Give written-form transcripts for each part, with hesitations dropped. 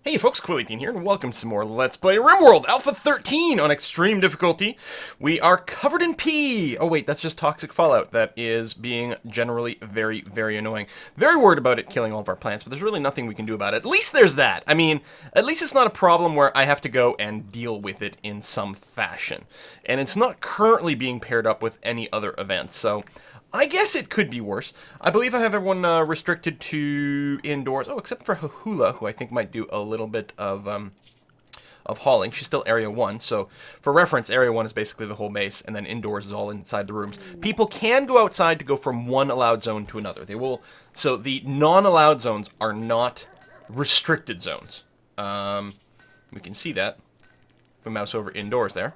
Hey folks, Quilly18 here, and welcome to some more Let's Play RimWorld Alpha 13 on extreme difficulty. We are covered in pee! Oh wait, that's just toxic fallout. That is being generally very, very annoying. Very worried about it killing all of our plants, but there's really nothing we can do about it. At least there's that. I mean, at least it's not a problem where I have to go and deal with it in some fashion. And it's not currently being paired up with any other events, so I guess it could be worse. I believe I have everyone restricted to indoors. Oh, except for Hahula, who I think might do a little bit of hauling. She's still Area 1, so for reference, Area 1 is basically the whole base, and then indoors is all inside the rooms. People can go outside to go from one allowed zone to another. They will. So the non-allowed zones are not restricted zones. We can see that. If we mouse over indoors there.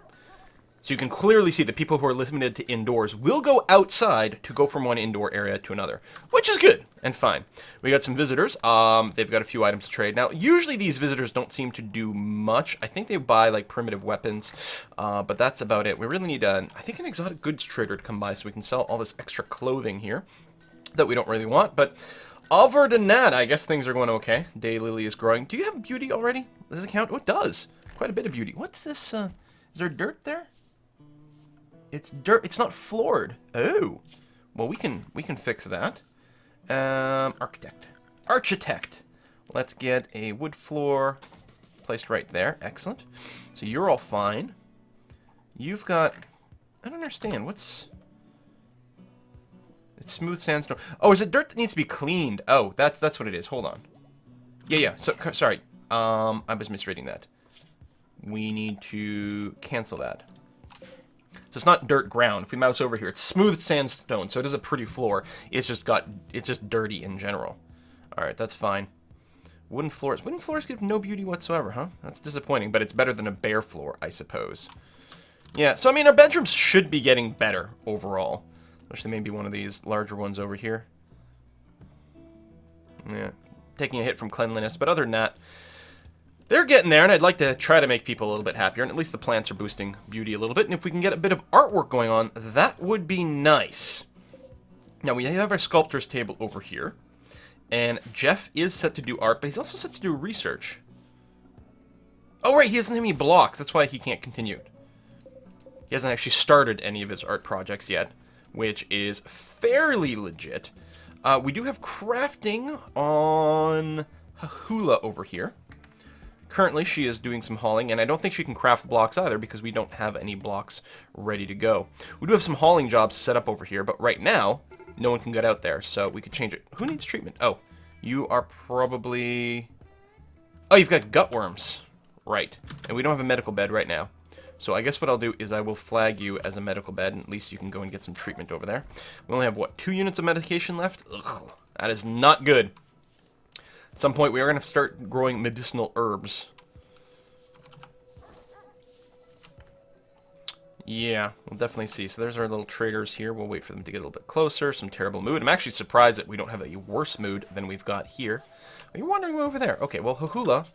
So you can clearly see that people who are limited to indoors will go outside to go from one indoor area to another, which is good and fine. We got some visitors. They've got a few items to trade. Now, usually these visitors don't seem to do much. I think they buy like primitive weapons, but that's about it. We really need, I think, an exotic goods trader to come by so we can sell all this extra clothing here that we don't really want. But other than that, I guess things are going okay. Daylily is growing. Do you have beauty already? Does it count? Oh, it does. Quite a bit of beauty. What's this? Is there dirt there? It's dirt. It's not floored. Oh, well, we can fix that. Architect. Let's get a wood floor placed right there. Excellent. So you're all fine. You've got. I don't understand. What's? It's smooth sandstone. Oh, is it dirt that needs to be cleaned? Oh, that's what it is. Hold on. Yeah. So sorry. I was misreading that. We need to cancel that. So it's not dirt ground. If we mouse over here, it's smooth sandstone, so it is a pretty floor. It's just dirty in general. All right, that's fine. Wooden floors. Wooden floors give no beauty whatsoever, huh? That's disappointing, but it's better than a bare floor, I suppose. Yeah, so I mean, our bedrooms should be getting better overall. Especially maybe one of these larger ones over here. Yeah, taking a hit from cleanliness, but other than that, they're getting there, and I'd like to try to make people a little bit happier, and at least the plants are boosting beauty a little bit, and if we can get a bit of artwork going on, that would be nice. Now, we have our sculptor's table over here, and Jeff is set to do art, but he's also set to do research. Oh, right, he doesn't have any blocks, that's why he can't continue. He hasn't actually started any of his art projects yet, which is fairly legit. We do have crafting on Hahula over here. Currently, she is doing some hauling, and I don't think she can craft blocks either because we don't have any blocks ready to go. We do have some hauling jobs set up over here, but right now, no one can get out there, so we could change it. Who needs treatment? Oh, you are probably... Oh, you've got gut worms. Right. And we don't have a medical bed right now. So I guess what I'll do is I will flag you as a medical bed, and at least you can go and get some treatment over there. We only have, what, 2 units of medication left? Ugh, that is not good. At some point, we are going to start growing medicinal herbs. Yeah, we'll definitely see. So there's our little traders here. We'll wait for them to get a little bit closer. Some terrible mood. I'm actually surprised that we don't have a worse mood than we've got here. Are you wandering over there? Okay, well, Hahula,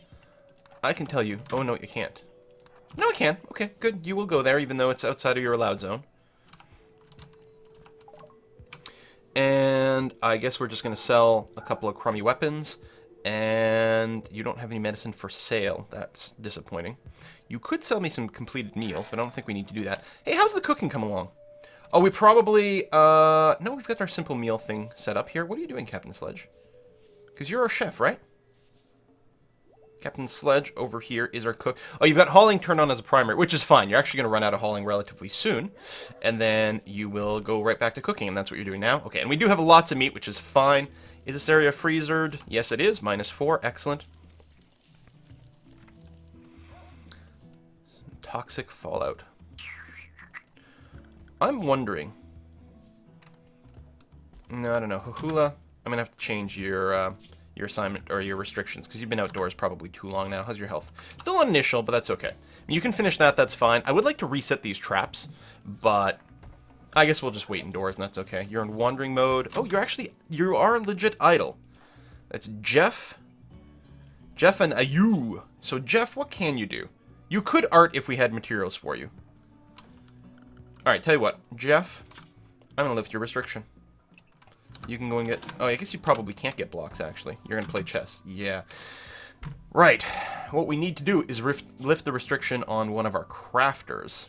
I can tell you. Oh, no, you can't. No, I can. Okay, good. You will go there, even though it's outside of your allowed zone. And I guess we're just going to sell a couple of crummy weapons. And you don't have any medicine for sale. That's disappointing. You could sell me some completed meals, but I don't think we need to do that. Hey, how's the cooking come along? Oh, we probably... No, we've got our simple meal thing set up here. What are you doing, Captain Sledge? Because you're our chef, right? Captain Sledge over here is our cook. Oh, you've got hauling turned on as a primary, which is fine. You're actually going to run out of hauling relatively soon. And then you will go right back to cooking, and that's what you're doing now. Okay, and we do have lots of meat, which is fine. Is this area freezered? Yes, it is. -4. Excellent. Toxic fallout. I'm wondering. No, I don't know. Hahula, I'm going to have to change your assignment or your restrictions because you've been outdoors probably too long now. How's your health? Still on initial, but that's okay. You can finish that. That's fine. I would like to reset these traps, but... I guess we'll just wait indoors, and that's okay. You're in wandering mode. Oh, you are legit idle. That's Jeff. Jeff and Ayu. So, Jeff, what can you do? You could art if we had materials for you. Alright, tell you what. Jeff, I'm going to lift your restriction. You can go and get... Oh, I guess you probably can't get blocks, actually. You're going to play chess. Yeah. Right. what we need to do is lift the restriction on one of our crafters.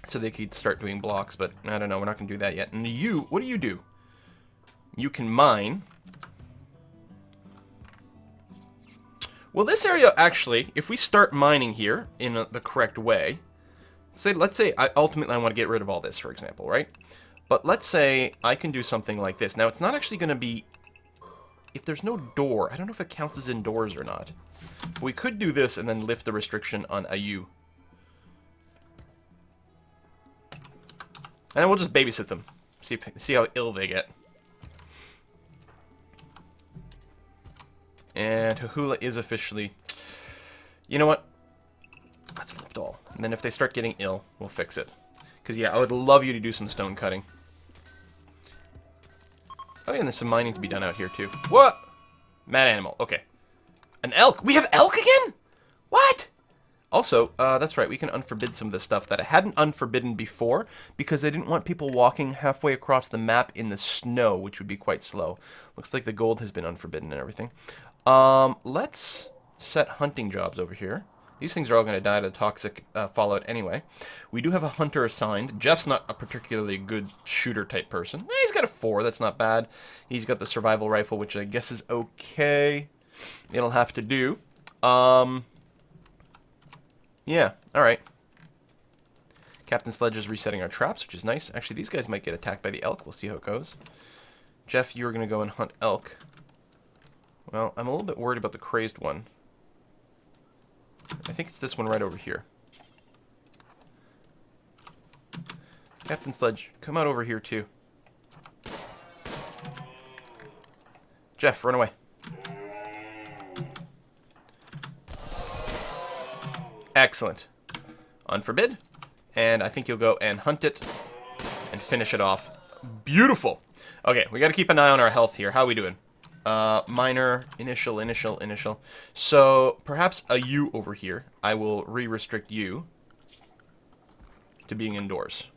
So they could start doing blocks, but I don't know, we're not going to do that yet. And you, what do? You can mine. Well, this area, actually, if we start mining here in the correct way, let's say ultimately I want to get rid of all this, for example, right? But let's say I can do something like this. Now, it's not actually going to be... If there's no door, I don't know if it counts as indoors or not. But we could do this and then lift the restriction on AU. And then we'll just babysit them. See how ill they get. And Hahula is officially... You know what? Let's lift all. And then if they start getting ill, we'll fix it. Because, yeah, I would love you to do some stone cutting. Oh, yeah, and there's some mining to be done out here, too. What? Mad animal. Okay. An elk. We have elk again? What? Also, that's right, we can unforbid some of the stuff that I hadn't unforbidden before because I didn't want people walking halfway across the map in the snow, which would be quite slow. Looks like the gold has been unforbidden and everything. Let's set hunting jobs over here. These things are all going to die to the toxic fallout anyway. We do have a hunter assigned. Jeff's not a particularly good shooter type person. He's got a 4, that's not bad. He's got the survival rifle, which I guess is okay. It'll have to do. Yeah, alright. Captain Sledge is resetting our traps, which is nice. Actually, these guys might get attacked by the elk. We'll see how it goes. Jeff, you're going to go and hunt elk. Well, I'm a little bit worried about the crazed one. I think it's this one right over here. Captain Sledge, come out over here too. Jeff, run away. Excellent. Unforbid. And I think you'll go and hunt it and finish it off. Beautiful. Okay, we got to keep an eye on our health here. How are we doing? Minor, initial. So, perhaps a U over here. I will re-restrict you to being indoors.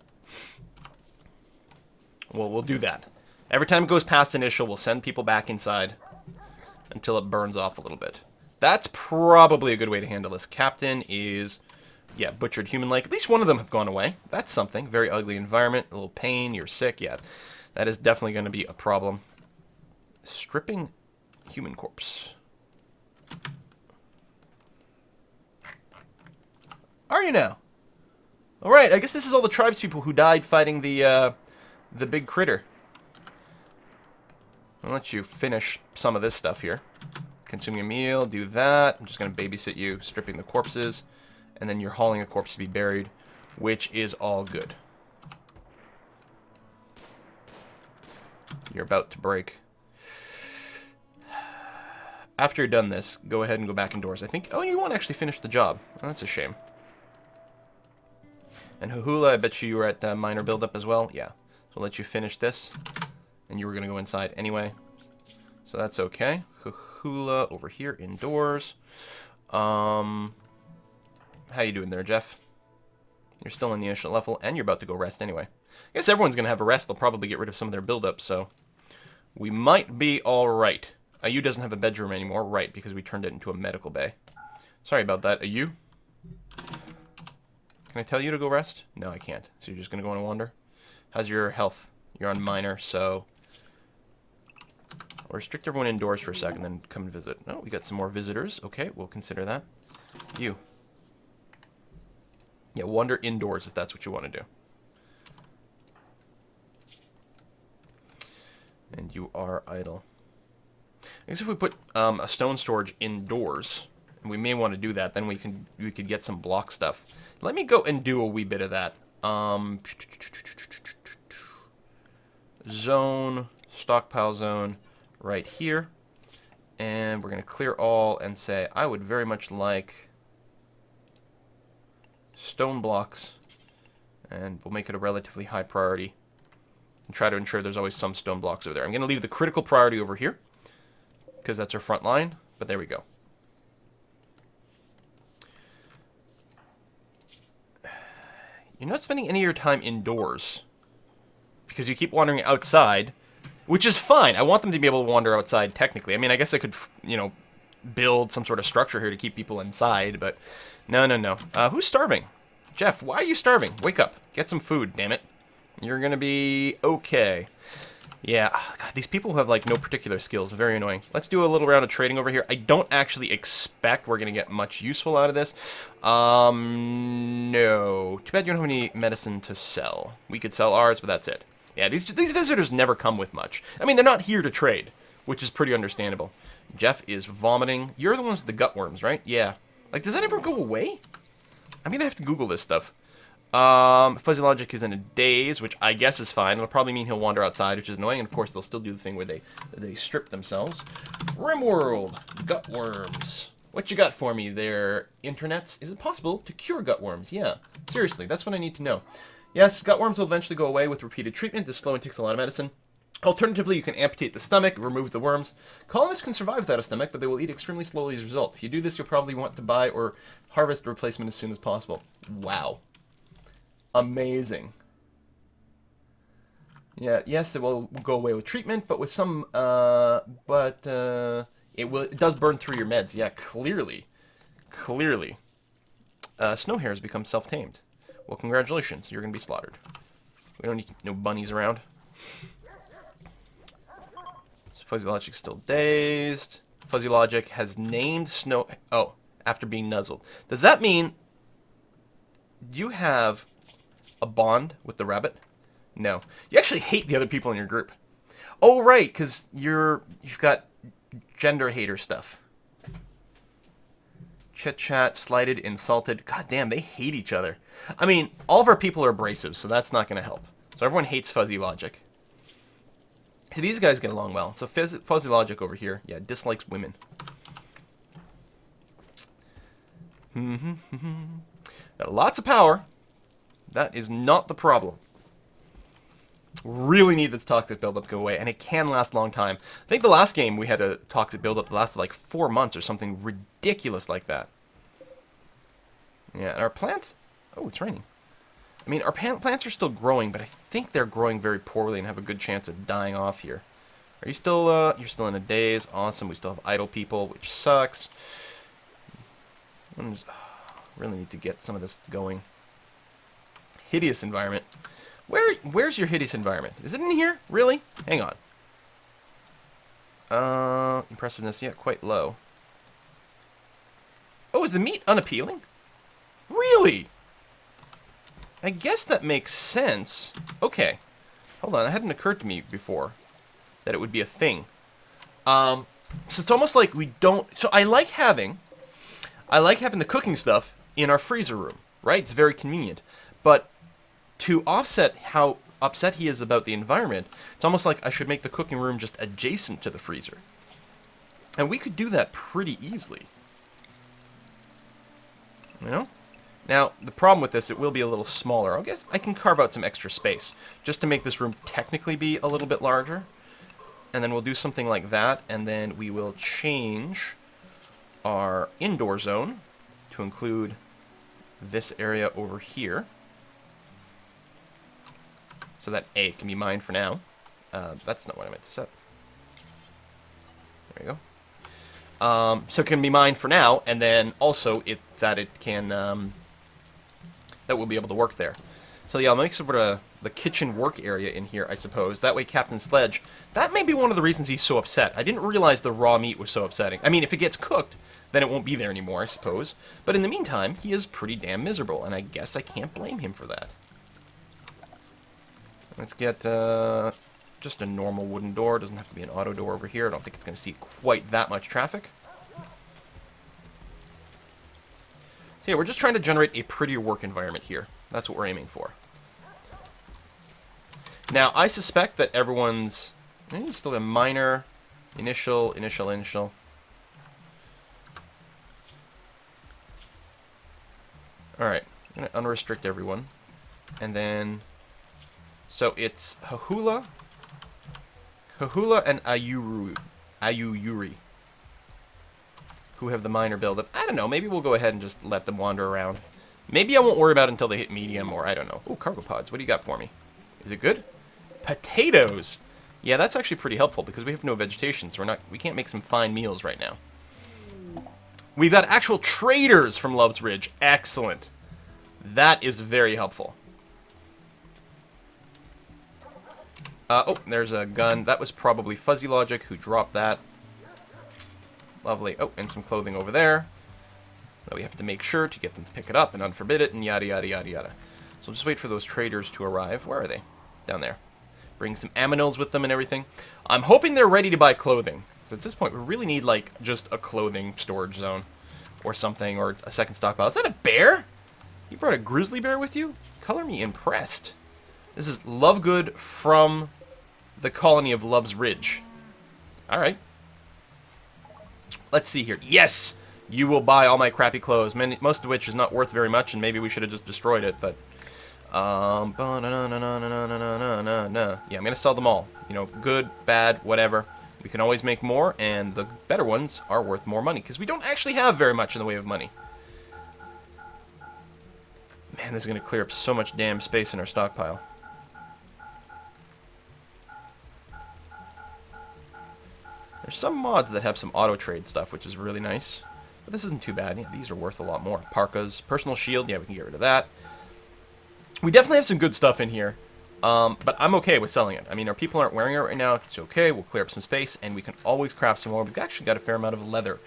Well, we'll do that. Every time it goes past initial, we'll send people back inside until it burns off a little bit. That's probably a good way to handle this. Captain is, yeah, butchered human-like. At least one of them have gone away. That's something. Very ugly environment. A little pain. You're sick. Yeah, that is definitely going to be a problem. Stripping human corpse. Are you now? All right. I guess this is all the tribespeople who died fighting the big critter. I'll let you finish some of this stuff here. Consuming a meal, do that. I'm just going to babysit you, stripping the corpses. And then you're hauling a corpse to be buried, which is all good. You're about to break. After you're done this, go ahead and go back indoors. I think, oh, you won't actually finish the job. Oh, that's a shame. And Hahula, I bet you were at minor buildup as well. Yeah. So I'll let you finish this. And you were going to go inside anyway. So that's okay. Hahula over here indoors. How you doing there, Jeff? You're still in the initial level, and you're about to go rest anyway. I guess everyone's going to have a rest. They'll probably get rid of some of their buildup, so we might be all right. Ayu doesn't have a bedroom anymore, right, because we turned it into a medical bay. Sorry about that, Ayu. Can I tell you to go rest? No, I can't. So you're just going to go on a wander? How's your health? You're on minor, so I'll restrict everyone indoors for a second, then come and visit. Oh, we got some more visitors. Okay, we'll consider that. You. Yeah, wander indoors if that's what you want to do. And you are idle. I guess if we put a stone storage indoors, and we may want to do that, then we could get some block stuff. Let me go and do a wee bit of that. Zone, stockpile zone, right here. And we're going to clear all and say, I would very much like stone blocks. And we'll make it a relatively high priority. And try to ensure there's always some stone blocks over there. I'm going to leave the critical priority over here, because that's our front line, but there we go. You're not spending any of your time indoors, because you keep wandering outside, which is fine. I want them to be able to wander outside, technically. I mean, I guess I could, you know, build some sort of structure here to keep people inside, but no, no, no. Who's starving? Jeff, why are you starving? Wake up. Get some food, damn it. You're gonna be okay. Yeah, God, these people who have, like, no particular skills, very annoying. Let's do a little round of trading over here. I don't actually expect we're gonna get much useful out of this. No. Too bad you don't have any medicine to sell. We could sell ours, but that's it. Yeah, these visitors never come with much. I mean, they're not here to trade, which is pretty understandable. Jeff is vomiting. You're the ones with the gut worms, right? Yeah. Like, does that ever go away? I'm gonna have to Google this stuff. Fuzzy Logic is in a daze, which I guess is fine. It'll probably mean he'll wander outside, which is annoying. And of course, they'll still do the thing where they strip themselves. RimWorld, gut worms. What you got for me there, internets? Is it possible to cure gut worms? Yeah, seriously, that's what I need to know. Yes, gut worms will eventually go away with repeated treatment. This is slow and takes a lot of medicine. Alternatively, you can amputate the stomach, remove the worms. Colonists can survive without a stomach, but they will eat extremely slowly as a result. If you do this, you'll probably want to buy or harvest a replacement as soon as possible. Wow. Amazing. Yeah, yes, it will go away with treatment, but with some, it does burn through your meds. Yeah, clearly. Clearly. Snow hare has become self-tamed. Well, congratulations, you're going to be slaughtered. We don't need no bunnies around. So Fuzzy Logic's still dazed. Fuzzy Logic has named Snow... Oh, after being nuzzled. Does that mean... you have a bond with the rabbit? No. You actually hate the other people in your group. Oh, right, because you've got gender hater stuff. Chit-chat, slighted, insulted. God damn, they hate each other. I mean, all of our people are abrasive, so that's not going to help. So everyone hates Fuzzy Logic. See, these guys get along well. So Fuzzy Logic over here, yeah, dislikes women. Got lots of power. That is not the problem. Really need this toxic buildup to go away, and it can last a long time. I think the last game we had a toxic buildup that lasted like 4 months or something ridiculous like that. Yeah, and our plants... Oh, it's raining. I mean, our plants are still growing, but I think they're growing very poorly and have a good chance of dying off here. Are you still, you're still in a daze? Awesome, we still have idle people, which sucks. Really need to get some of this going. Hideous environment. Where's your hideous environment? Is it in here? Really? Hang on. Impressiveness, yeah, quite low. Oh, is the meat unappealing? Really? I guess that makes sense. Okay. Hold on, that hadn't occurred to me before that it would be a thing. So it's almost like we don't... So I like having the cooking stuff in our freezer room, right? It's very convenient. But to offset how upset he is about the environment, it's almost like I should make the cooking room just adjacent to the freezer. And we could do that pretty easily. You know? Now, the problem with this, it will be a little smaller. I guess I can carve out some extra space just to make this room technically be a little bit larger. And then we'll do something like that, and then we will change our indoor zone to include this area over here. So that A can be mined for now. That's not what I meant to set. There we go. So it can be mined for now, and then also that we'll be able to work there. So yeah, I'll make sort of the kitchen work area in here, I suppose. That way Captain Sledge, that may be one of the reasons he's so upset. I didn't realize the raw meat was so upsetting. I mean, if it gets cooked, then it won't be there anymore, I suppose. But in the meantime, he is pretty damn miserable, and I guess I can't blame him for that. Let's get just a normal wooden door. Doesn't have to be an auto door over here. I don't think it's going to see quite that much traffic. So yeah, we're just trying to generate a prettier work environment here. That's what we're aiming for. Now, I suspect that everyone's... still a minor, initial. Alright, I'm going to unrestrict everyone. And then... So it's Hahula and Ayuyuri, who have the minor buildup. I don't know, maybe we'll go ahead and just let them wander around. Maybe I won't worry about it until they hit medium, or I don't know. Oh, cargo pods, what do you got for me? Is it good? Potatoes! Yeah, that's actually pretty helpful, because we have no vegetation, so we can't make some fine meals right now. We've got actual traders from Love's Ridge. Excellent. That is very helpful. Oh, there's a gun. That was probably Fuzzy Logic who dropped that. Lovely. Oh, and some clothing over there. That we have to make sure to get them to pick it up and unforbid it and yada yada yada yada. So we'll just wait for those traders to arrive. Where are they? Down there. Bring some aminos with them and everything. I'm hoping they're ready to buy clothing. Because at this point, we really need, like, just a clothing storage zone. Or something, or a second stockpile. Is that a bear? You brought a grizzly bear with you? Color me impressed. This is Lovegood from the colony of Love's Ridge. Alright. Let's see here. Yes! You will buy all my crappy clothes, most of which is not worth very much, and maybe we should have just destroyed it, but... Yeah, I'm gonna sell them all. You know, good, bad, whatever. We can always make more, and the better ones are worth more money, because we don't actually have very much in the way of money. Man, this is gonna clear up so much damn space in our stockpile. There's some mods that have some auto-trade stuff, which is really nice. But this isn't too bad. Yeah, these are worth a lot more. Parkas, personal shield, yeah, we can get rid of that. We definitely have some good stuff in here, but I'm okay with selling it. I mean, our people aren't wearing it right now. It's okay. We'll clear up some space, and we can always craft some more. We've actually got a fair amount of leather.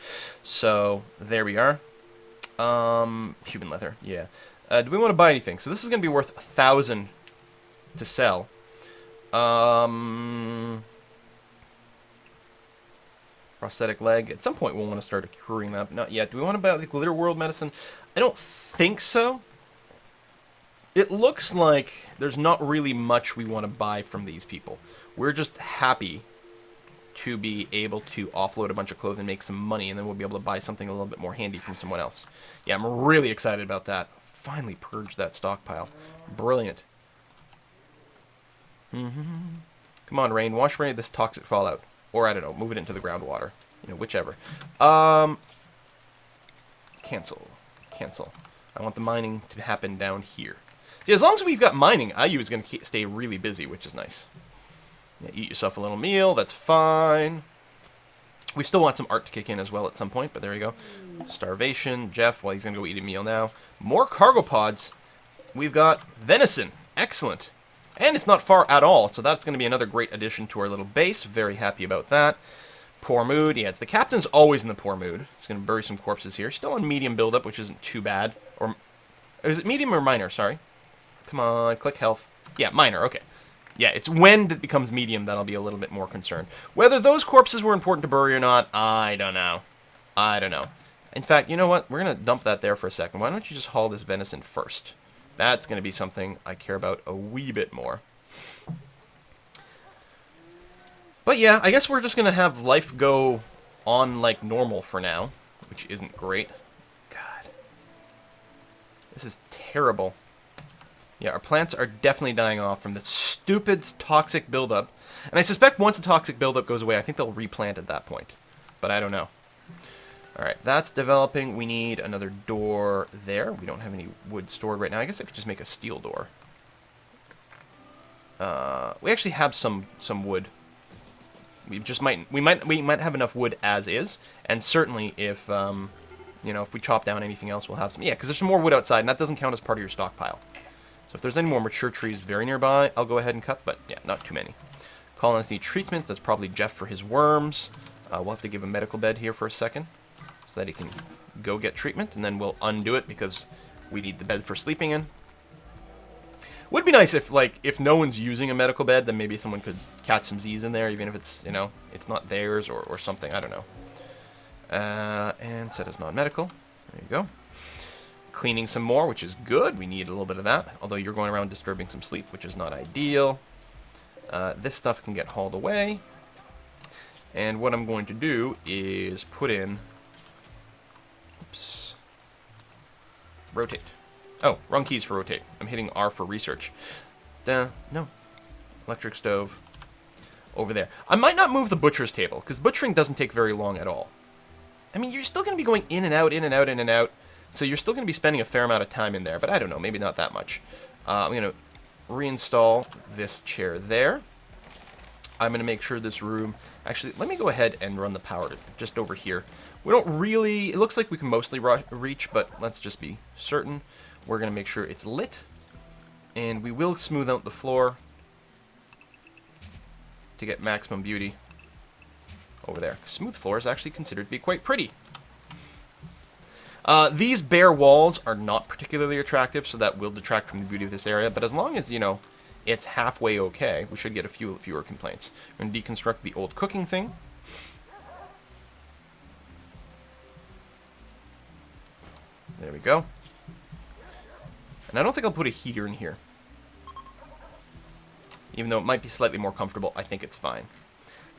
So, there we are. Human leather, yeah. Do we want to buy anything? So this is going to be worth 1,000 to sell. Prosthetic leg. At some point, we'll want to start accruing that, but not yet. Do we want to buy like RimWorld medicine? I don't think so. It looks like there's not really much we want to buy from these people. We're just happy to be able to offload a bunch of clothes and make some money, and then we'll be able to buy something a little bit more handy from someone else. Yeah, I'm really excited about that. Finally purged that stockpile. Brilliant. Come on, Rain. Wash away this toxic fallout. Or, I don't know, move it into the groundwater. You know, whichever. Cancel. Cancel. I want the mining to happen down here. See, as long as we've got mining, IU is going to stay really busy, which is nice. Yeah, eat yourself a little meal. That's fine. We still want some art to kick in as well at some point, but there you go. Starvation. Jeff, well, he's going to go eat a meal now. More cargo pods. We've got venison. Excellent. And it's not far at all, so that's going to be another great addition to our little base. Very happy about that. Poor mood. Yeah, it's the captain's always in the poor mood. He's going to bury some corpses here. Still on medium buildup, which isn't too bad. Or is it medium or minor? Sorry. Come on, click health. Yeah, minor. Okay. Yeah, it's when it becomes medium that I'll be a little bit more concerned. Whether those corpses were important to bury or not, I don't know. I don't know. In fact, you know what? We're going to dump that there for a second. Why don't you just haul this venison first? That's going to be something I care about a wee bit more. But yeah, I guess we're just going to have life go on like normal for now, which isn't great. God. This is terrible. Yeah, our plants are definitely dying off from the stupid toxic buildup. And I suspect once the toxic buildup goes away, I think they'll replant at that point. But I don't know. Alright, that's developing. We need another door there. We don't have any wood stored right now. I guess I could just make a steel door. We actually have some wood. We just might have enough wood as is, and certainly if you know, if we chop down anything else, we'll have some. Yeah, because there's some more wood outside, and that doesn't count as part of your stockpile. So if there's any more mature trees very nearby, I'll go ahead and cut, but yeah, not too many. Colonists need treatments. That's probably Jeff for his worms. We'll have to give a medical bed here for a second, so that he can go get treatment, and then we'll undo it because we need the bed for sleeping in. Would be nice if, like, if no one's using a medical bed, then maybe someone could catch some Z's in there, even if it's, you know, it's not theirs or something. I don't know. And set as non-medical. There you go. Cleaning some more, which is good. We need a little bit of that, although you're going around disturbing some sleep, which is not ideal. This stuff can get hauled away. And what I'm going to do is put in... Oops. Rotate. Oh, wrong keys for rotate. I'm hitting R for research. No. Electric stove. Over there. I might not move the butcher's table, because butchering doesn't take very long at all. I mean, you're still going to be going in and out, in and out, in and out. So you're still going to be spending a fair amount of time in there, but I don't know, maybe not that much. I'm going to reinstall this chair there. I'm going to make sure this room... Actually, let me go ahead and run the power just over here. We don't really... It looks like we can mostly reach, but let's just be certain. We're going to make sure it's lit. And we will smooth out the floor to get maximum beauty over there. Smooth floor is actually considered to be quite pretty. These bare walls are not particularly attractive, so that will detract from the beauty of this area. But as long as, you know, it's halfway okay, we should get a fewer complaints. We're going to deconstruct the old cooking thing. There we go. And I don't think I'll put a heater in here. Even though it might be slightly more comfortable, I think it's fine.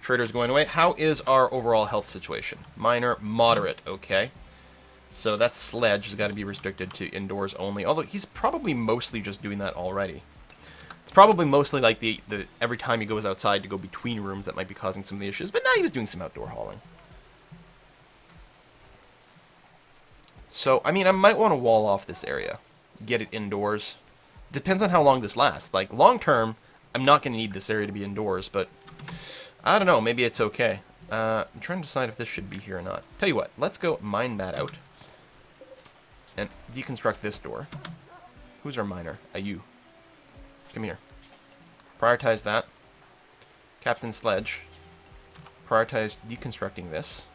Trader's going away. How is our overall health situation? Minor, moderate, okay. So that sledge has got to be restricted to indoors only. Although he's probably mostly just doing that already. It's probably mostly like the every time he goes outside to go between rooms that might be causing some of the issues. But now he was doing some outdoor hauling. So, I mean, I might want to wall off this area. Get it indoors. Depends on how long this lasts. Like, long term, I'm not going to need this area to be indoors, but I don't know. Maybe it's okay. I'm trying to decide if this should be here or not. Tell you what, let's go mine that out. And deconstruct this door. Who's our miner? You. Come here. Prioritize that. Captain Sledge. Prioritize deconstructing this.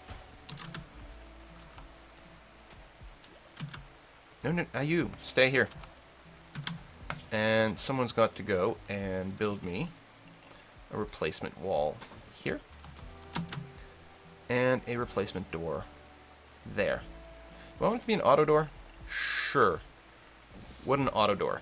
No, you. Stay here. And someone's got to go and build me a replacement wall here. And a replacement door there. Do I want it to be an auto door? Sure. What an auto door.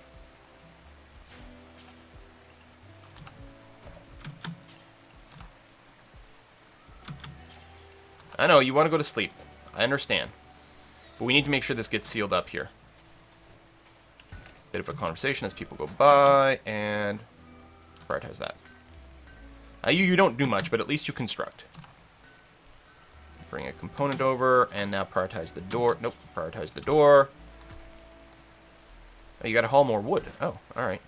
I know, you want to go to sleep. I understand. But we need to make sure this gets sealed up here. Bit of a conversation as people go by, and prioritize that. You don't do much, but at least you construct. Bring a component over, and now prioritize the door. Nope, prioritize the door. Oh, you gotta haul more wood. Oh, alright.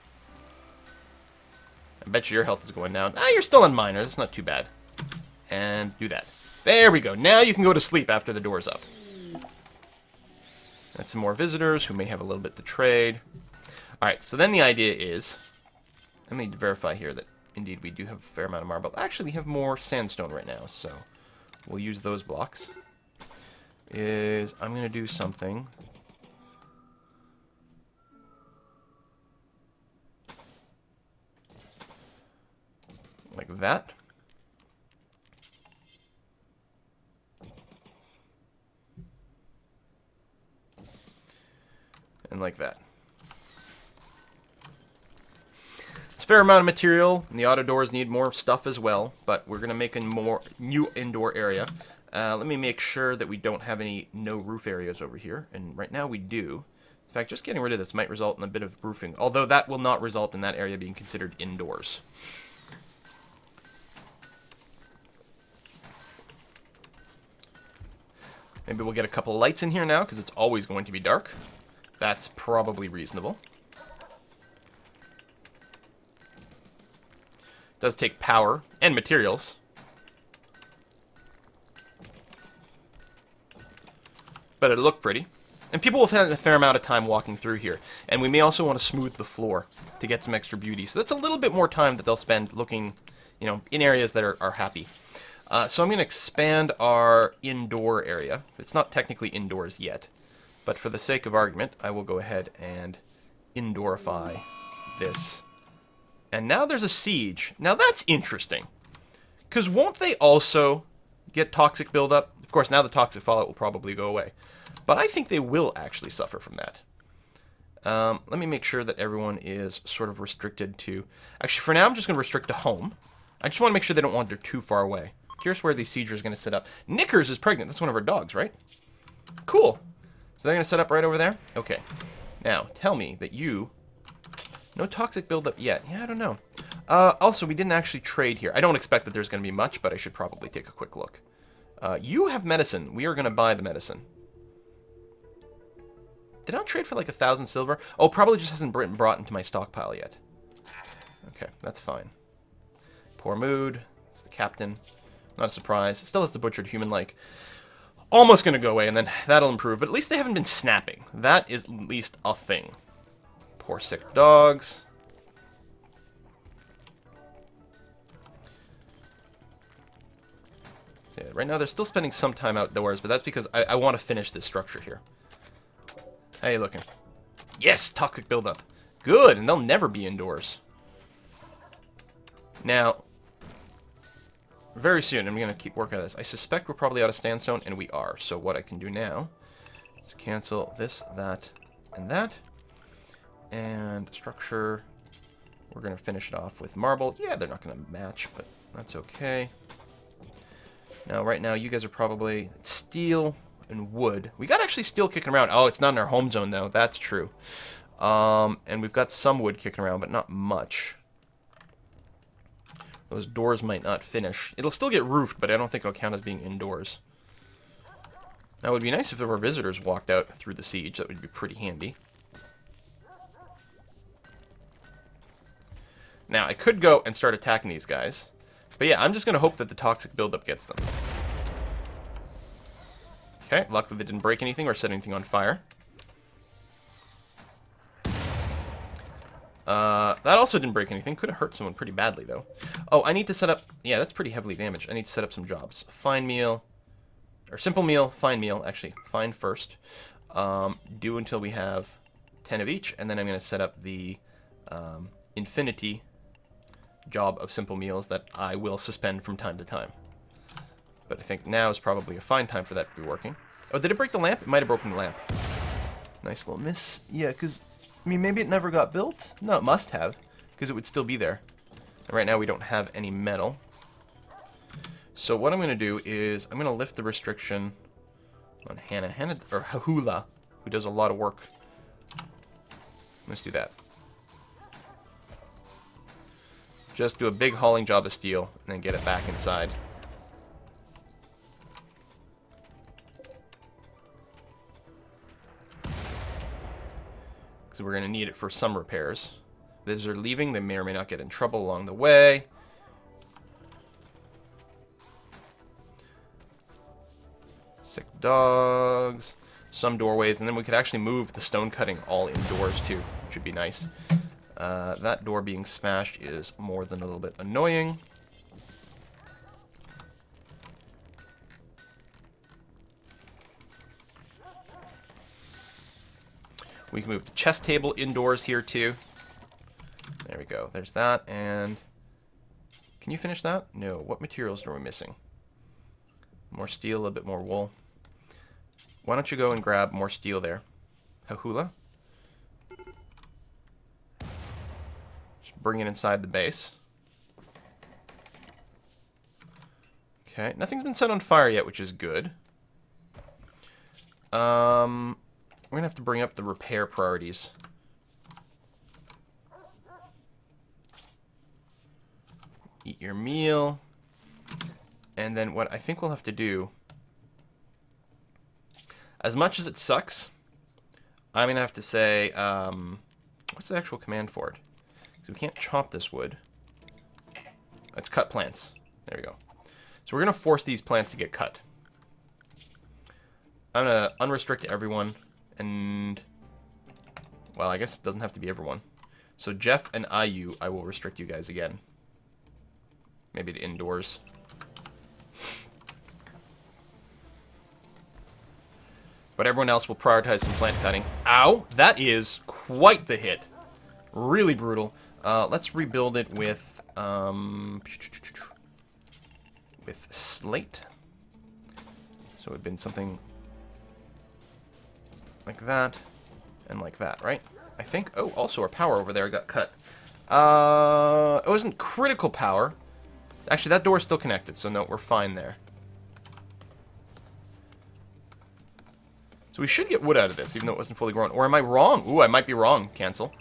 I bet you your health is going down. You're still on minor. That's not too bad. And do that. There we go. Now you can go to sleep after the door's up. That's some more visitors who may have a little bit to trade. Alright, so then the idea is... Let me verify here that indeed we do have a fair amount of marble. Actually, we have more sandstone right now, so we'll use those blocks. I'm going to do something... like that. And like that. It's a fair amount of material, and the auto doors need more stuff as well, but we're going to make a more new indoor area. Let me make sure that we don't have any no roof areas over here, and right now we do. In fact, just getting rid of this might result in a bit of roofing, although that will not result in that area being considered indoors. Maybe we'll get a couple of lights in here now, because it's always going to be dark. That's probably reasonable. It does take power and materials. But it'll look pretty. And people will spend a fair amount of time walking through here. And we may also want to smooth the floor to get some extra beauty. So that's a little bit more time that they'll spend looking, you know, in areas that are happy. So I'm going to expand our indoor area. It's not technically indoors yet. But for the sake of argument, I will go ahead and indoorify this. And now there's a siege. Now that's interesting. Because won't they also get toxic buildup? Of course, now the toxic fallout will probably go away. But I think they will actually suffer from that. Let me make sure that everyone is sort of restricted to... Actually, for now, I'm just going to restrict to home. I just want to make sure they don't wander too far away. Curious where these siegers are going to set up. Knickers is pregnant. That's one of our dogs, right? Cool. So they're going to set up right over there? Okay. Now, tell me that you... No toxic buildup yet. Yeah, I don't know. Also, we didn't actually trade here. I don't expect that there's going to be much, but I should probably take a quick look. You have medicine. We are going to buy the medicine. Did I not trade for like 1,000 silver? Oh, probably just hasn't been brought into my stockpile yet. Okay, that's fine. Poor mood. It's the captain. Not a surprise. It still has the butchered human-like. almost going to go away, and then that'll improve. But at least they haven't been snapping. That is at least a thing. Poor sick dogs. So yeah, right now they're still spending some time outdoors, but that's because I want to finish this structure here. How you looking? Yes, toxic buildup. Good, and they'll never be indoors. Now, very soon, I'm going to keep working on this. I suspect we're probably out of sandstone, and we are. So what I can do now is cancel this, that, and that. And structure, we're going to finish it off with marble. Yeah, they're not going to match, but that's okay. Now, right now, you guys are probably steel and wood. We got actually steel kicking around. Oh, it's not in our home zone, though. That's true. And we've got some wood kicking around, but not much. Those doors might not finish. It'll still get roofed, but I don't think it'll count as being indoors. Now, it would be nice if there were visitors walked out through the siege. That would be pretty handy. Now, I could go and start attacking these guys. But yeah, I'm just going to hope that the toxic buildup gets them. Okay, luckily they didn't break anything or set anything on fire. That also didn't break anything. Could have hurt someone pretty badly, though. Oh, I need to set up... Yeah, that's pretty heavily damaged. I need to set up some jobs. Fine meal. Or simple meal, fine meal. Actually, fine first. Do until we have 10 of each. And then I'm going to set up the infinity job of simple meals that I will suspend from time to time. But I think now is probably a fine time for that to be working. Oh, did it break the lamp? It might have broken the lamp. Nice little miss. Yeah, because... I mean, maybe it never got built? No, it must have, because it would still be there. And right now we don't have any metal. So what I'm going to do is I'm going to lift the restriction on Hannah, or Hahula, who does a lot of work. Let's do that. Just do a big hauling job of steel, and then get it back inside. So we're going to need it for some repairs. Visitors are leaving. They may or may not get in trouble along the way. Sick dogs. Some doorways. And then we could actually move the stone cutting all indoors too, which would be nice. That door being smashed is more than a little bit annoying. We can move the chess table indoors here, too. There we go. There's that, and... Can you finish that? No. What materials are we missing? More steel, a bit more wool. Why don't you go and grab more steel there? Hahula? Just bring it inside the base. Okay. Nothing's been set on fire yet, which is good. We're going to have to bring up the repair priorities. Eat your meal. And then what I think we'll have to do, as much as it sucks, I'm going to have to say, what's the actual command for it? So we can't chop this wood. Let's cut plants. There we go. So we're going to force these plants to get cut. I'm going to unrestrict everyone. And, well, I guess it doesn't have to be everyone. So Jeff and IU, I will restrict you guys again. Maybe to indoors. But everyone else will prioritize some plant cutting. Ow! That is quite the hit. Really brutal. Let's rebuild it with slate. So it would have been something... like that, and like that, right? I think. Oh, also our power over there got cut. It wasn't critical power. Actually, that door is still connected, so no, we're fine there. So we should get wood out of this, even though it wasn't fully grown. Or am I wrong? Ooh, I might be wrong. Cancel.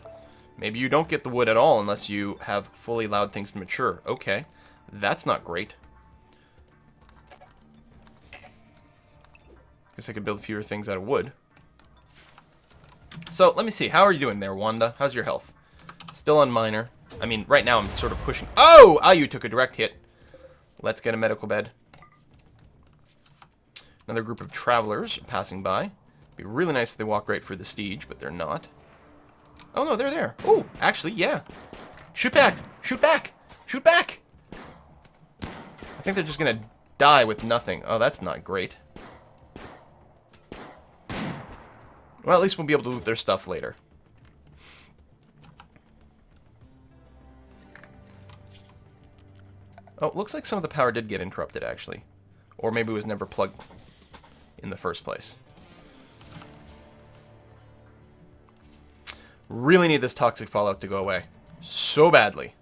Maybe you don't get the wood at all unless you have fully allowed things to mature. Okay, that's not great. Guess I could build fewer things out of wood. So, let me see. How are you doing there, Wanda? How's your health? Still on minor. I mean, right now I'm sort of pushing... Oh! You took a direct hit. Let's get a medical bed. Another group of travelers passing by. It'd be really nice if they walked right for the siege, but they're not. Oh, no, they're there. Oh, actually, yeah. Shoot back! Shoot back! Shoot back! I think they're just going to die with nothing. Oh, that's not great. Well, at least we'll be able to loot their stuff later. Oh, it looks like some of the power did get interrupted, actually. Or maybe it was never plugged in the first place. Really need this toxic fallout to go away. So badly.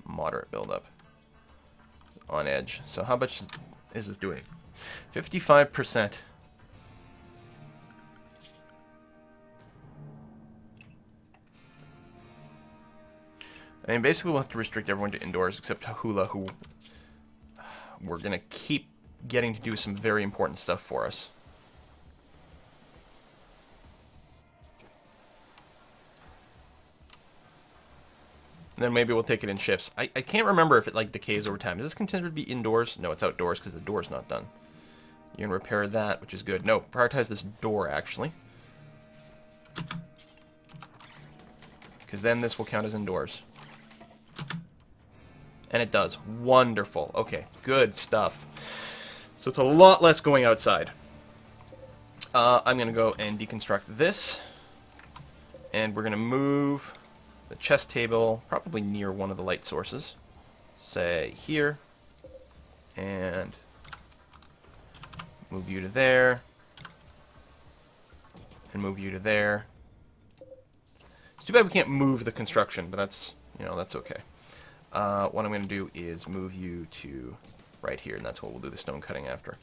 Moderate buildup. On edge. So how much is this doing? 55%. I mean, basically we'll have to restrict everyone to indoors except Hahula, who we're going to keep getting to do some very important stuff for us. And then maybe we'll take it in shifts. I can't remember if it, like, decays over time. Is this considered to be indoors? No, it's outdoors because the door's not done. You can repair that, which is good. No, prioritize this door, actually. Because then this will count as indoors. And it does. Wonderful. Okay, good stuff. So it's a lot less going outside. I'm going to go and deconstruct this. And we're going to move the chest table probably near one of the light sources. Say here. And move you to there. And move you to there. It's too bad we can't move the construction, but that's, you know, that's okay. What I'm going to do is move you to right here, and that's what we'll do the stone cutting after.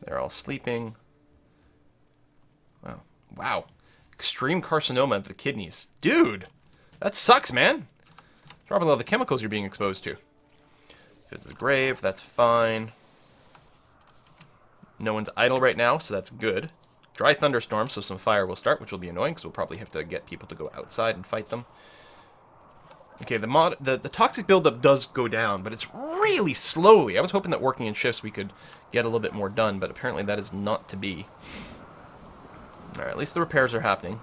They're all sleeping. Wow. Wow. Extreme carcinoma of the kidneys. Dude! That sucks, man! Probably all the chemicals you're being exposed to. Visit the grave, that's fine. No one's idle right now, so that's good. Dry thunderstorm, so some fire will start, which will be annoying, because we'll probably have to get people to go outside and fight them. Okay, the toxic buildup does go down, but it's really slowly. I was hoping that working in shifts we could get a little bit more done, but apparently that is not to be. Alright, at least the repairs are happening.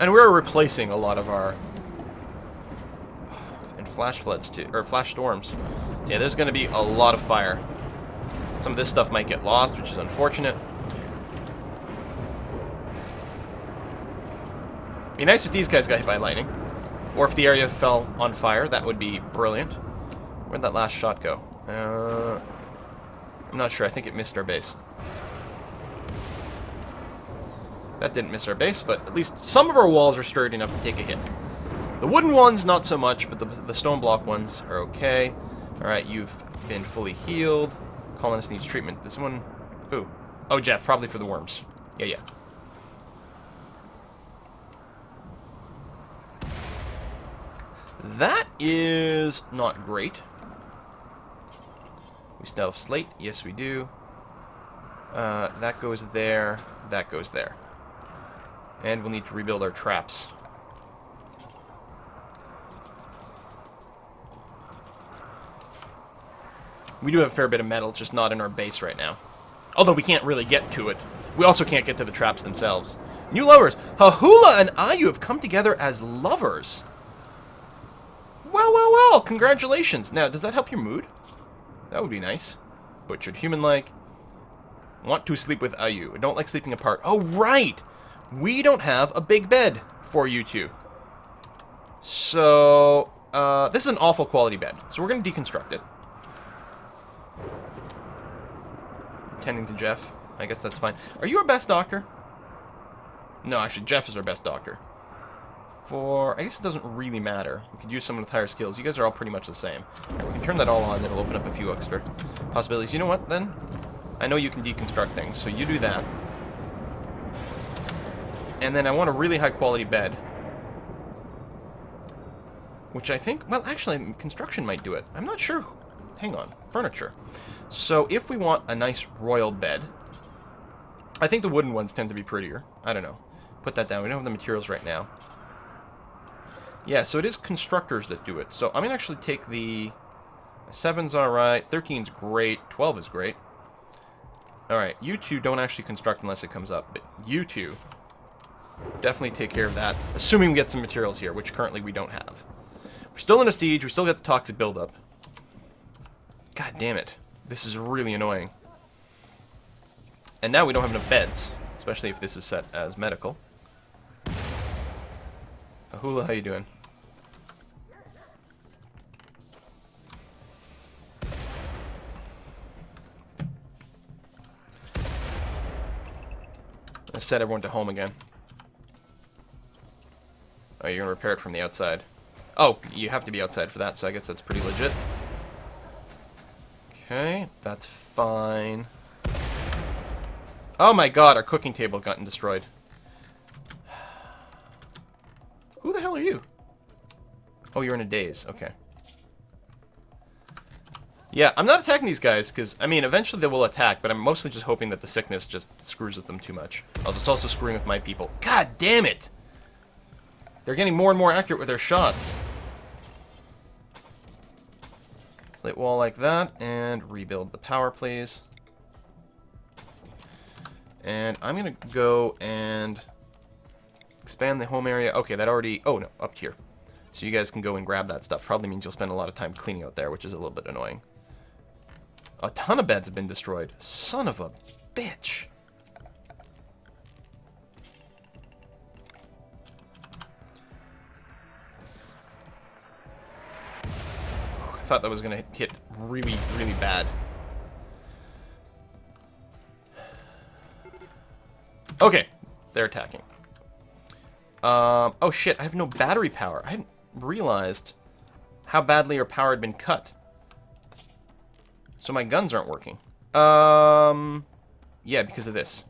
And we're replacing a lot of our... and flash floods, too, or flash storms. So yeah, there's going to be a lot of fire. Some of this stuff might get lost, which is unfortunate. Be nice if these guys got hit by lightning. Or if the area fell on fire, that would be brilliant. Where'd that last shot go? I'm not sure. I think it missed our base. That didn't miss our base, but at least some of our walls are sturdy enough to take a hit. The wooden ones, not so much, but the stone block ones are okay. Alright, you've been fully healed. Colonist needs treatment. This one... Ooh. Oh, Jeff, probably for the worms. Yeah. That is not great. We still have slate. Yes, we do. That goes there. That goes there. And we'll need to rebuild our traps. We do have a fair bit of metal, just not in our base right now. Although we can't really get to it. We also can't get to the traps themselves. New lovers. Hahula and Ayu have come together as lovers. Well, congratulations. Now, does that help your mood? That would be nice. Butchered human-like. Want to sleep with Ayu. I don't like sleeping apart. Oh, right! We don't have a big bed for you two. So, this is an awful quality bed. So we're going to deconstruct it. Tending to Jeff. I guess that's fine. Are you our best doctor? No, actually, Jeff is our best doctor. I guess it doesn't really matter. We could use someone with higher skills. You guys are all pretty much the same. Right, we can turn that all on. It'll open up a few extra possibilities. You know what, then? I know you can deconstruct things, so you do that. And then I want a really high-quality bed. Which I think... Well, actually, construction might do it. I'm not sure. Hang on. Furniture. So if we want a nice royal bed... I think the wooden ones tend to be prettier. I don't know. Put that down. We don't have the materials right now. Yeah, so it is constructors that do it. So I'm going to actually take the... 7's alright, 13's great, 12 is great. Alright, you two don't actually construct unless it comes up, but you two definitely take care of that. Assuming we get some materials here, which currently we don't have. We're still in a siege, we still got the toxic buildup. God damn it. This is really annoying. And now we don't have enough beds, especially if this is set as medical. Ahula, how you doing? Let's set everyone to home again. Oh, you're gonna repair it from the outside. Oh, you have to be outside for that, so I guess that's pretty legit. Okay, that's fine. Oh my god, our cooking table gotten destroyed. Who the hell are you? Oh, you're in a daze. Okay. Yeah, I'm not attacking these guys, because, I mean, eventually they will attack, but I'm mostly just hoping that the sickness just screws with them too much. I'll just also screwing with my people. God damn it! They're getting more and more accurate with their shots. Slate wall like that, and rebuild the power, please. And I'm going to go and expand the home area. Okay, that already... Oh, no, up here. So you guys can go and grab that stuff. Probably means you'll spend a lot of time cleaning out there, which is a little bit annoying. A ton of beds have been destroyed. Son of a bitch. Oh, I thought that was going to hit really, really bad. Okay, they're attacking. Oh shit, I have no battery power. I hadn't realized how badly our power had been cut. So my guns aren't working. Yeah, because of this.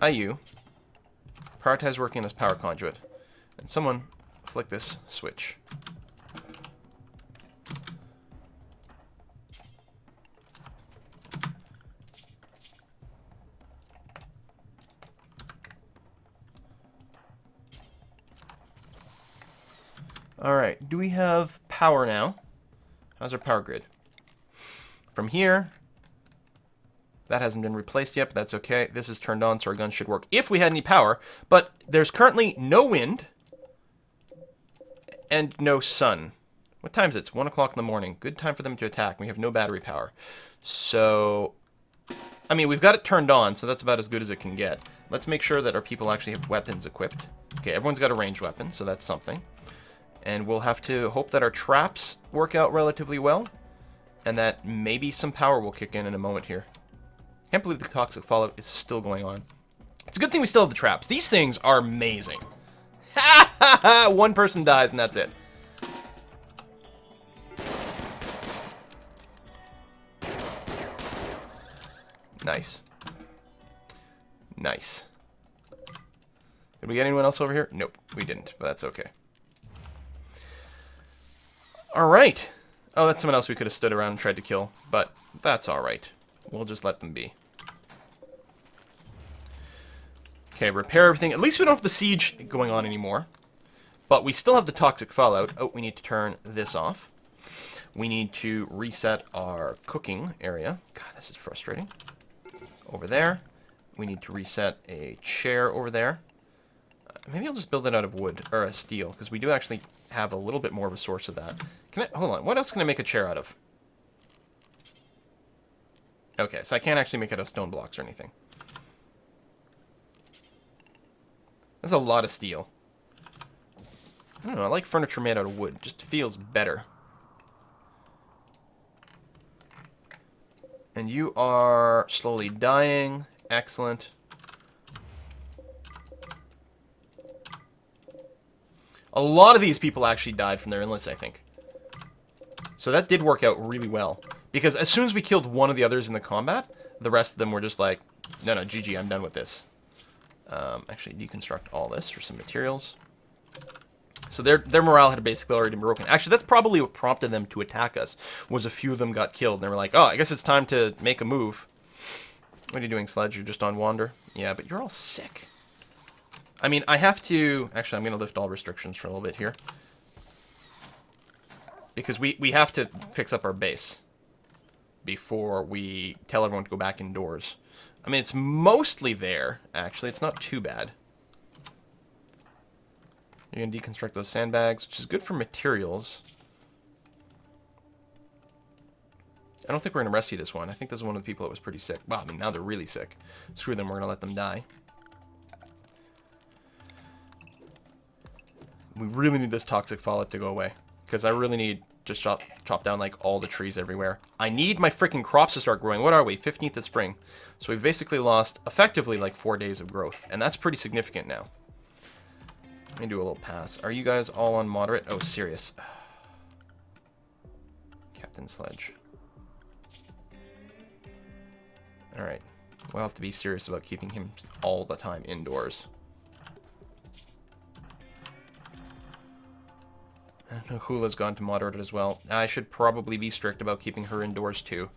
IU. Prioritize working on this power conduit. And someone flick this switch. Alright, do we have power now? How's our power grid? From here, that hasn't been replaced yet, but that's okay. This is turned on, so our guns should work if we had any power. But there's currently no wind and no sun. What time is it? It's 1 o'clock in the morning. Good time for them to attack. We have no battery power. So, I mean, we've got it turned on, so that's about as good as it can get. Let's make sure that our people actually have weapons equipped. Okay, everyone's got a ranged weapon, so that's something. And we'll have to hope that our traps work out relatively well. And that maybe some power will kick in a moment here. Can't believe the toxic fallout is still going on. It's a good thing we still have the traps. These things are amazing. Ha ha ha! One person dies and that's it. Nice. Nice. Did we get anyone else over here? Nope, we didn't, but that's okay. Alright. Oh, that's someone else we could have stood around and tried to kill, but that's alright. We'll just let them be. Okay, repair everything. At least we don't have the siege going on anymore. But we still have the toxic fallout. Oh, we need to turn this off. We need to reset our cooking area. God, this is frustrating. Over there. We need to reset a chair over there. Maybe I'll just build it out of wood, or a steel, because we do actually have a little bit more of a source of that. Can I, hold on, what else can I make a chair out of? Okay, so I can't actually make it out of stone blocks or anything. That's a lot of steel. I don't know, I like furniture made out of wood. It just feels better. And you are slowly dying. Excellent. A lot of these people actually died from their illness, I think. So that did work out really well. Because as soon as we killed one of the others in the combat, the rest of them were just like, no, no, GG, I'm done with this. Actually, deconstruct all this for some materials. So their morale had basically already been broken. Actually, that's probably what prompted them to attack us, was a few of them got killed. And they were like, oh, I guess it's time to make a move. What are you doing, Sledge? You're just on wander? Yeah, but you're all sick. I mean, I have to... Actually, I'm going to lift all restrictions for a little bit here. Because we have to fix up our base before we tell everyone to go back indoors. I mean, it's mostly there, actually. It's not too bad. You're going to deconstruct those sandbags, which is good for materials. I don't think we're going to rescue this one. I think this is one of the people that was pretty sick. Well, I mean, now they're really sick. Screw them, we're going to let them die. We really need this toxic fallout to go away. Because I really need to chop down, like, all the trees everywhere. I need my freaking crops to start growing. What are we? 15th of spring. So we've basically lost, effectively, like, 4 days of growth. And that's pretty significant now. Let me do a little pass. Are you guys all on moderate? Oh, serious. Captain Sledge. Alright. We'll have to be serious about keeping him all the time indoors. Hula's gone to moderate as well. I should probably be strict about keeping her indoors too.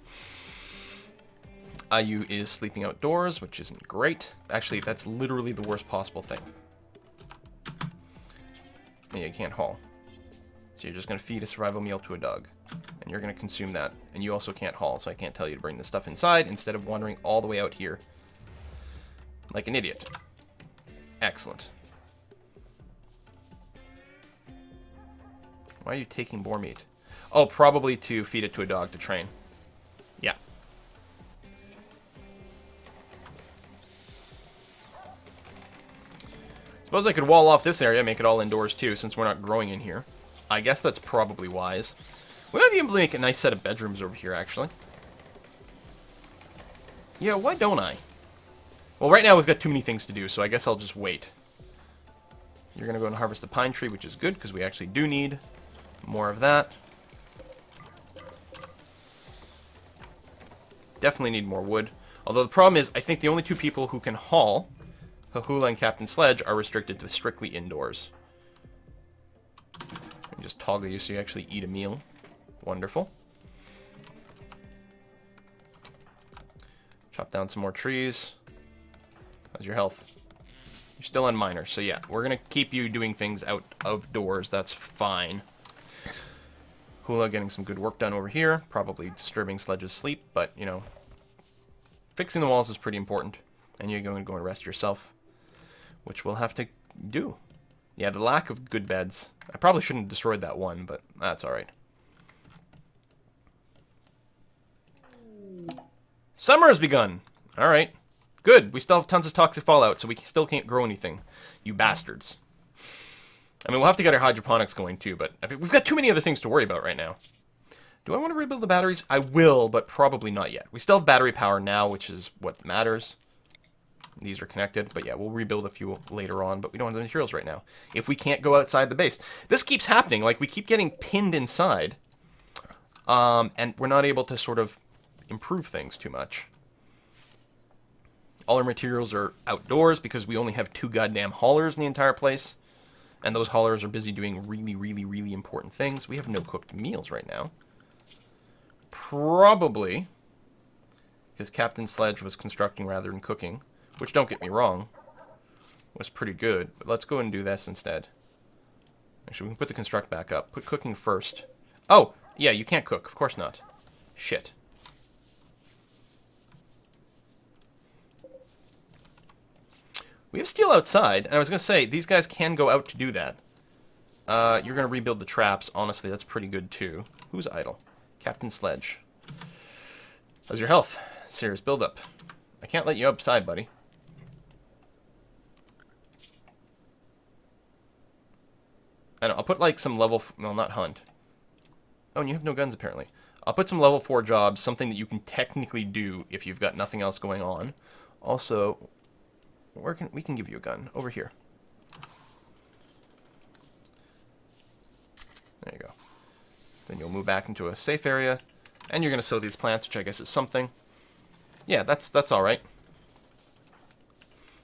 Ayu is sleeping outdoors, which isn't great. Actually, that's literally the worst possible thing. Yeah, you can't haul. So you're just going to feed a survival meal to a dog. And you're going to consume that. And you also can't haul, so I can't tell you to bring the stuff inside instead of wandering all the way out here. Like an idiot. Excellent. Why are you taking boar meat? Oh, probably to feed it to a dog to train. Yeah. Suppose I could wall off this area, make it all indoors too, since we're not growing in here. I guess that's probably wise. We might be able to make a nice set of bedrooms over here, actually. Yeah, why don't I? Well, right now we've got too many things to do, so I guess I'll just wait. You're going to go and harvest the pine tree, which is good, because we actually do need more of that. Definitely need more wood. Although the problem is, I think the only two people who can haul, Hahula and Captain Sledge, are restricted to strictly indoors. Let me just toggle you so you actually eat a meal. Wonderful. Chop down some more trees. How's your health? You're still on minor, so yeah, we're going to keep you doing things out of doors. That's fine. Hula getting some good work done over here. Probably disturbing Sledge's sleep, but, you know, fixing the walls is pretty important. And you're going to go and rest yourself, which we'll have to do. Yeah, the lack of good beds. I probably shouldn't have destroyed that one, but that's alright. Summer has begun. Alright. Good. We still have tons of toxic fallout, so we still can't grow anything. You bastards. I mean, we'll have to get our hydroponics going too, but I mean, we've got too many other things to worry about right now. Do I want to rebuild the batteries? I will, but probably not yet. We still have battery power now, which is what matters. These are connected, but yeah, we'll rebuild a few later on, but we don't have the materials right now. If we can't go outside the base. This keeps happening. Like, we keep getting pinned inside, and we're not able to sort of improve things too much. All our materials are outdoors because we only have 2 goddamn haulers in the entire place. And those haulers are busy doing really, really, really important things. We have no cooked meals right now. Probably because Captain Sledge was constructing rather than cooking. Which, don't get me wrong, was pretty good. But let's go and do this instead. Actually, we can put the construct back up. Put cooking first. Oh, yeah, you can't cook. Of course not. Shit. We have steel outside, and I was going to say, these guys can go out to do that. You're going to rebuild the traps. Honestly, that's pretty good, too. Who's idle? Captain Sledge. How's your health? Serious buildup. I can't let you outside, buddy. I know, I'll put, like, some level... well, not hunt. Oh, and you have no guns, apparently. I'll put some level 4 jobs, something that you can technically do if you've got nothing else going on. Also... we can give you a gun. Over here. There you go. Then you'll move back into a safe area. And you're going to sow these plants, which I guess is something. Yeah, that's alright.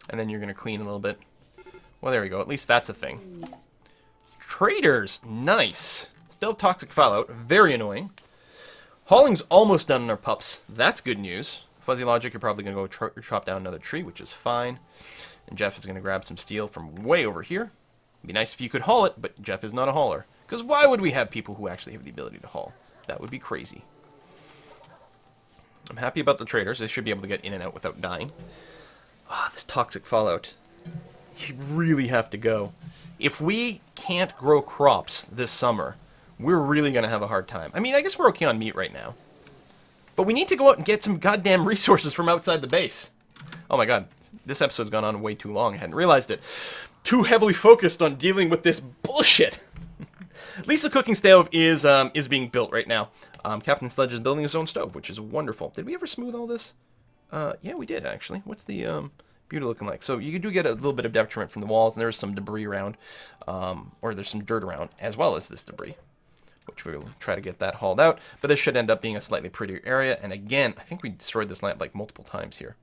And then you're going to clean a little bit. Well, there we go. At least that's a thing. Traders! Nice! Still have toxic fallout. Very annoying. Hauling's almost done in our pups. That's good news. Fuzzy Logic, you're probably going to go chop down another tree, which is fine. And Jeff is going to grab some steel from way over here. It'd be nice if you could haul it, but Jeff is not a hauler. Because why would we have people who actually have the ability to haul? That would be crazy. I'm happy about the traders. They should be able to get in and out without dying. Ah, this toxic fallout. You really have to go. If we can't grow crops this summer, we're really going to have a hard time. I mean, I guess we're okay on meat right now. But we need to go out and get some goddamn resources from outside the base. Oh my god, this episode's gone on way too long. I hadn't realized it. Too heavily focused on dealing with this bullshit. At least the cooking stove is being built right now. Captain Sledge is building his own stove, which is wonderful. Did we ever smooth all this? Yeah, we did, actually. What's the beauty looking like? So you do get a little bit of detriment from the walls, and there's some debris around, or there's some dirt around, as well as this debris, which we'll try to get that hauled out. But this should end up being a slightly prettier area. And again, I think we destroyed this lamp like multiple times here.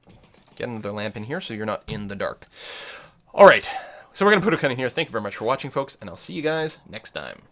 Get another lamp in here so you're not in the dark. All right, so we're going to put a cut in here. Thank you very much for watching, folks, and I'll see you guys next time.